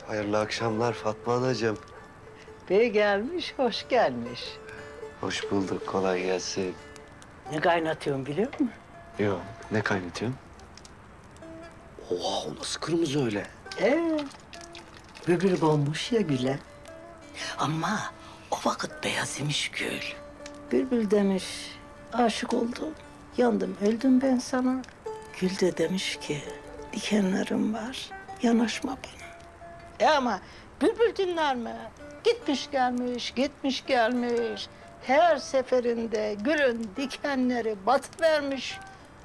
Hayırlı akşamlar Fatma Anacığım. Bey gelmiş, hoş gelmiş. Hoş bulduk, kolay gelsin. Ne kaynatıyorsun biliyor musun? Yok, ne kaynatıyorsun? Oha, o nasıl kırmızı öyle? Bülbül konmuş ya güle. Ama o vakit beyaz imiş gül. Bülbül demiş, aşık oldum, yandım, öldüm ben sana. Gül de demiş ki, dikenlerim var, yanaşma bana. Ama bülbül dinler mi? Gitmiş gelmiş, gitmiş gelmiş. Her seferinde gülün dikenleri batıvermiş.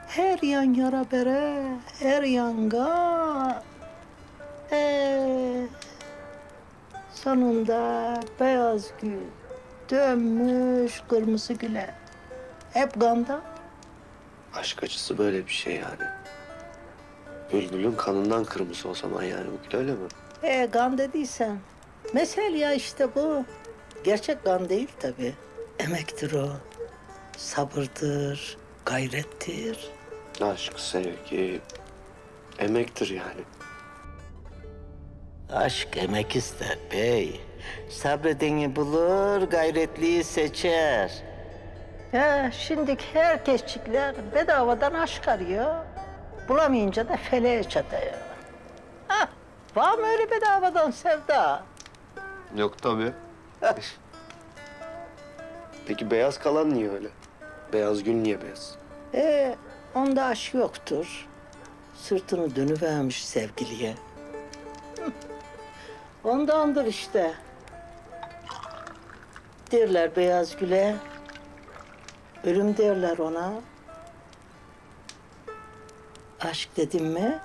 Her yan yara bere, her yan kan. Sonunda beyaz gül dönmüş kırmızı güle. Hep ganda. Aşk acısı böyle bir şey yani. Bülbülün kanından kırmızı o zaman yani bu gül, öyle mi? Gan dediysen. Mesel ya işte bu. Gerçek gan değil tabii. Emektir o. Sabırdır, gayrettir. Aşk, sevgi, emektir yani. Aşk emek ister bey. Sabredeni bulur, gayretliyi seçer. Ya şimdi herkesçikler bedavadan aşk arıyor. Bulamayınca da feleğe çatıyor. Ha, var mı öyle bedavadan sevda? Yok tabii. Peki beyaz kalan niye öyle? Beyaz gül niye beyaz? Onda aşk yoktur. Sırtını dönüvermiş sevgiliye. Ondandır işte. Derler beyaz güle. Ölüm derler ona. Aşk dedim mi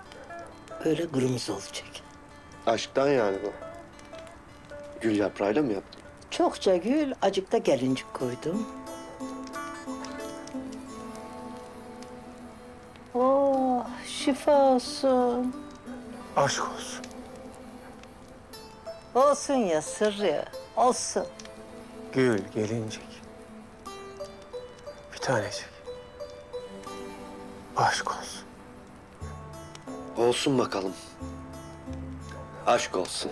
böyle kırmızı olacak. Aşktan yani bu. Gül yaprağıyla mı yaptın? Çokça gül, acık da gelincik koydum. Oh, şifa olsun. Aşk olsun. Olsun ya sırrı, olsun. Gül, gelincik. Bir tanecik. Aşk olsun. Olsun bakalım. Aşk olsun.